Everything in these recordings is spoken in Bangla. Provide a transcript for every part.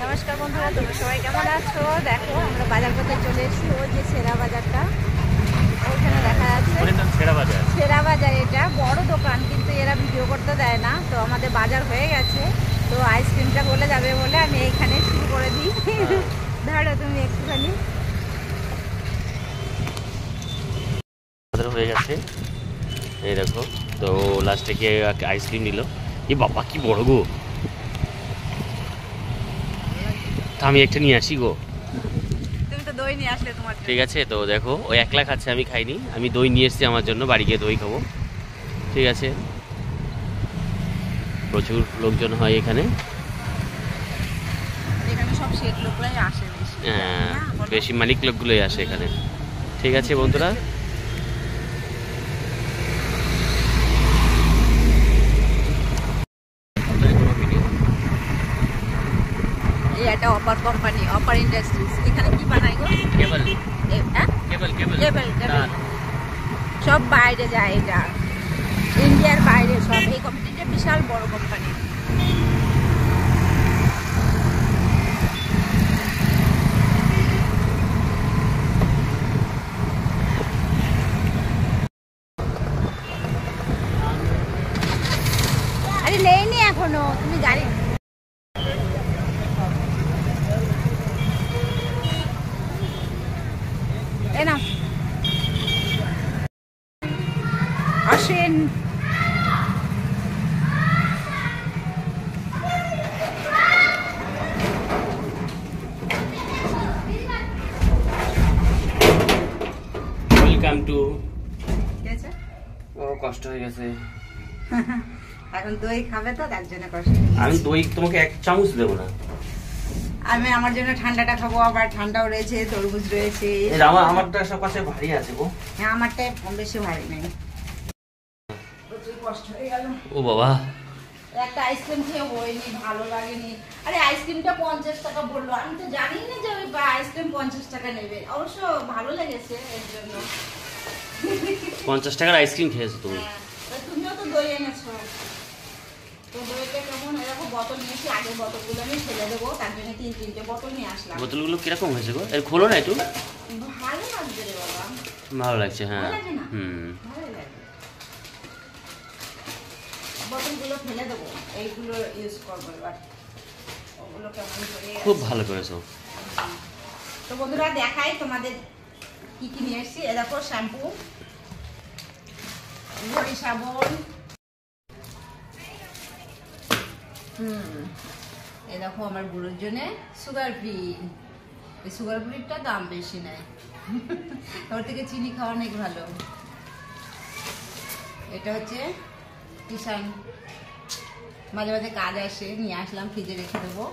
নমস্কার বন্ধুরা, তোমরা সবাই কেমন আছো? দেখো আমরা বাজার করতে চলে এসেছি। ওই যে সেরা বাজারটা ওইখানে দেখা যাচ্ছে, সেরা বাজার। এটা বড় দোকান, কিন্তু এরা ভিডিও করতে দেয় না। তো আমাদের বাজার হয়ে গেছে, তো আইসক্রিমটা বলে যাবে বলে আমি এইখানে শুরু করে দিই। ধরো তুমি একটুখানি। হয়ে গেছে, এই দেখো। তো লাস্টে গিয়ে আইসক্রিম নিল। এই বাবা কি বড় গো! তা আমি একটা নিয়ে আসি গো। তুমি তো দই নিয়ে আসলে তোমার। ঠিক আছে, তো দেখো ও একলা খাচ্ছে, আমি খাইনি। আমি দই নিয়ে এসেছি আমার জন্য, বাড়ি গিয়ে দই খাবো। ঠিক আছে, প্রচুর লোকজন হয় এখানে। এখানে সব শেখ লোকরাই আসে বেশি। হ্যাঁ, বেশি মালিক লোকগুলোই আসে এখানে। ঠিক আছে বন্ধুরা, এটা অপার কোম্পানি, অপার ইন্ডাস্ট্রিজ। এখানে কি বানায় গো? কেবল কেবল কেবল সব বাইরে যায়, এটা ইন্ডিয়ার বাইরে সব। এই কোম্পানিটা বিশাল বড় কোম্পানি। আরে নেইনি এখনো, তুমি গাড়ি না আসেন। Welcome to. ও কষ্ট হয়ে গেছে। এখন দই খাবে তো, তার জন্য কষ্ট। আমি দই তোমাকে এক চামচ দেবো না। আমি আমার জন্য ঠান্ডাটা খাবো, আবার ঠান্ডাও রয়েছে, তরমুজ রয়েছে। আমারটা সব কাছে ভারী আছে গো। হ্যাঁ, আমারটা বেশি ভারী নেই। প্রচুর কষ্ট হয়ে গেল। ও বাবা, একটা আইসক্রিম খেয়ে হয়নি, ভালো লাগেনি। আরে আইসক্রিমটা 50 টাকা বললো, আমি তো জানি না যে ওই আইসক্রিম 50 টাকা নেবে। অবশ্য ভালো লেগেছে এর জন্য। 50 টাকার আইসক্রিম খেয়েছো তুমি? তুমিও তো দই এনেছো। তো দইটা কেমন? এরকম বোতল নিয়েছি, আগের বোতলগুলো আমি ফেলে দেবো, তার জন্য 3-3টে বোতল নিয়ে আসলাম। বোতলগুলো কিরকম হয়েছে গো? এর খোলো না একটু। ভালো লাগছে রে বাবা। ভালো লাগছে, হ্যাঁ। হুম, ভালো লাগে। বোতলগুলো ফেলে দেবো, এইগুলো ইউজ করবো এবার। ওগুলো কেমন করে? খুব ভালো করেছো। তো বন্ধুরা দেখাই তোমাদের কি কি নিয়ে এসেছি। এ দেখো শ্যাম্পু, বডি সাবান, এই দেখো আমার বুড়োর জন্য সুগার ফ্রি। এই সুগার ফ্রিটা দাম বেশি নেয়, ওর থেকে চিনি খাওয়া অনেক ভালো। এটা হচ্ছে কিষান, মাঝে মাঝে কাজ আসে, নিয়ে আসলাম, ফ্রিজে রেখে দেবো।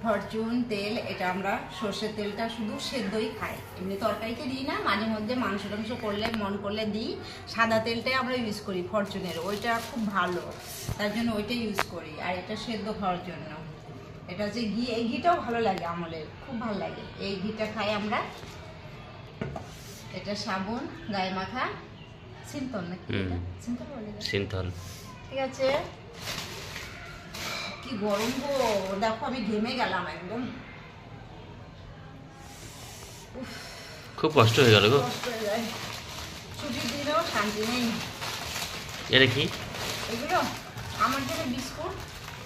ফরচুন তেল, এটা আমরা সর্ষের তেলটা শুধু সেদ্ধই খাই, এমনি তরকারিতে দিই না। মাঝে মধ্যে মাংস টাংস করলে মন করলে দিই। সাদা তেলটাই আমরা ইউজ করি ফরচুনের, ওইটা খুব ভালো, তার জন্য ওইটাই ইউজ করি। আর এটা সেদ্ধ খাওয়ার জন্য। এটা হচ্ছে ঘি, এই ঘিটাও ভালো লাগে আমলের, খুব ভালো লাগে, এই ঘিটা খাই আমরা। এটা সাবুন, গায়ে মাখা, সিন্তল নাকি? সিন্তল বলে, সিন্তল। ঠিক আছে। কি গরম গো, দেখো আমি ঘেমে গেলাম একদম। খুব কষ্ট হয়ে গেল গো। ছুটির দিনেও শান্তি নেই। এটা কি? এগুলো আমার জন্য বিস্কুট।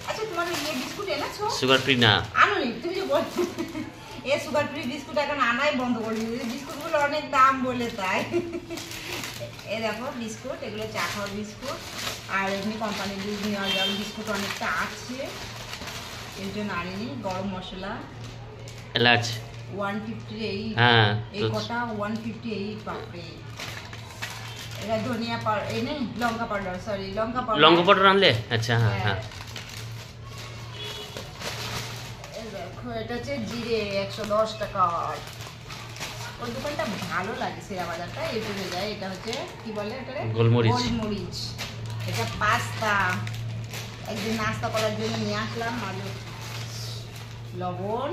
আচ্ছা, তোমার এই বিস্কুট এনেছো? সুগার ফ্রি না? আনোনি তুমি যে বল। এ সুগার ফ্রি বিস্কুট এখন আনাই বন্ধ করে দিয়েছে, বিস্কুটগুলো অনেক দাম বলে তাই। এ দেখো বিস্কুট, এগুলো চা খাওয়ার বিস্কুট। আর এমনি কোম্পানির দুধ নেওয়া যাওয়ার বিস্কুট অনেকটা আছে, এর জন্য আনিনি। গরম মশলা এলাচ 158, হ্যাঁ, এই কটা 158 বাপরে। এটা ধনিয়া পাউডার, এই নেই লঙ্কা পাউডার, সরি লঙ্কা পাউডার আনলে? আচ্ছা, হ্যাঁ হ্যাঁ। দেখো এটা হচ্ছে জিরে 110 টাকা। ওই দোকানটা ভালো লাগে, সেরা বাজারটা। এই জন্য যায়। এটা হচ্ছে কি বলে এটারে? গোলমরিচ। এটা পাস্তা, একদিন নাস্তা করার জন্য নিয়ে আসলাম। আলু, লবণ,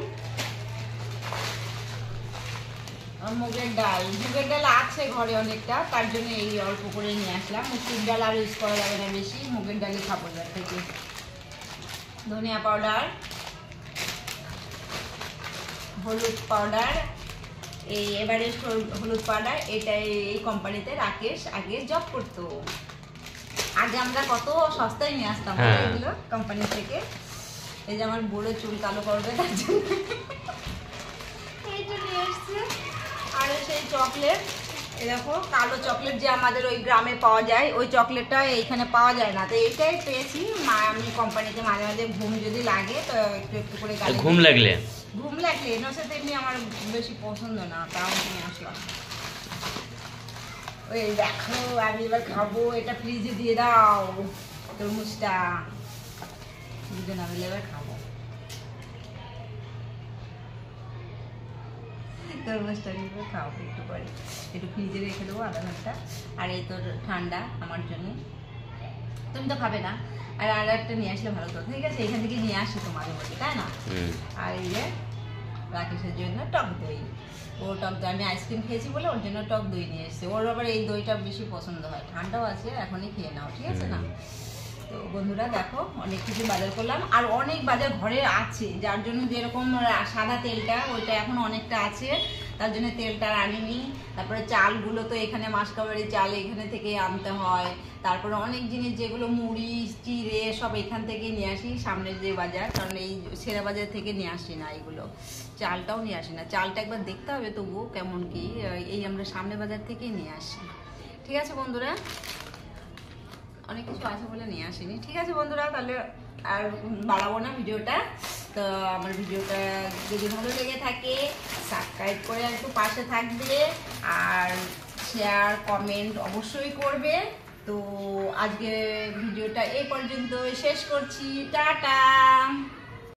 মুগের ডাল। মুগের ডাল আছে ঘরে অনেকটা, তার জন্য এই অল্প করে নিয়ে আসলাম। মুসুর ডাল আর ইউজ করা যাবে না বেশি, মুগের ডালই খাবো যার থেকে। ধনিয়া পাউডার, হলুদ পাউডার, এই এভারেস্ট হলুদ পাউডার, এটা এই কোম্পানিতে রাকেশ আগে জব করতো। আগে আমরা কত সস্তায় নিয়ে আসতাম এগুলো কোম্পানি থেকে। এই যে আমার বুড়ো চুল কালো করবে তার জন্য এইটা নিয়ে এসছে। আর সেই চকলেট, এই দেখো কালো চকলেট যে আমাদের ওই গ্রামে পাওয়া যায়, ওই চকলেটটা এইখানে পাওয়া যায় না, তো এইটাই পেয়েছি। আমি কোম্পানিতে মাঝে মাঝে ঘুম যদি লাগে তো একটু একটু করে ঘুম লাগলে এর সাথে এমনি আমার বেশি পছন্দ না, তাও নিয়ে আসলাম। ওই দেখো আমি এবার খাবো, এটা ফ্রিজে দিয়ে দাও তরমুজটা, দুজন আমি এবার খাবো তরমুজটা, খাও একটু পরে, একটু ফ্রিজে রেখে দেবো আধা ঘন্টা। আর এই তোর ঠান্ডা আমার জন্য, তুমি তো খাবে না। আর একটা নিয়ে আসলে ভালো তো, ঠিক আছে এখান থেকে নিয়ে আসি তোমাদের মধ্যে, তাই না? আর এই যে রাকেশের জন্য টক দই, ও টক দই, আমি আইসক্রিম খেয়েছি বলে ওর জন্য টক দই নিয়ে এসছে। ওর আবার এই দইটা বেশি পছন্দ হয়, ঠান্ডাও আছে, এখনই খেয়ে নাও, ঠিক আছে না? তো বন্ধুরা দেখো অনেক কিছু বাজার করলাম, আর অনেক বাজার ঘরে আছে, যার জন্য যেরকম সাদা তেলটা ওইটা এখন অনেকটা আছে, তার জন্য তেলটা আনিনি। তারপরে চালগুলো তো এখানে মাসকাবাড়ি চাল এখানে থেকে আনতে হয়। তারপরে অনেক জিনিস যেগুলো মুড়ি চিড়ে সব এখান থেকে নিয়ে আসি, সামনের যে বাজার, কারণ এই সেরা বাজার থেকে নিয়ে আসি না এগুলো, চালটাও নিয়ে আসি না। চালটা একবার দেখতে হবে তবুও কেমন কি, এই আমরা সামনের বাজার থেকেই নিয়ে আসি। ঠিক আছে বন্ধুরা, অনেক কিছু আছে বলে নিয়ে আসিনি। ঠিক আছে বন্ধুরা, তাহলে আর বাড়াবো না ভিডিওটা। তো আমার ভিডিওটা যদি ভালো লেগে থাকে সাবস্ক্রাইব করে একটু পাশে থাকবে, আর শেয়ার কমেন্ট অবশ্যই করবে। তো আজকে ভিডিওটা এই পর্যন্ত শেষ করছি, টাটা।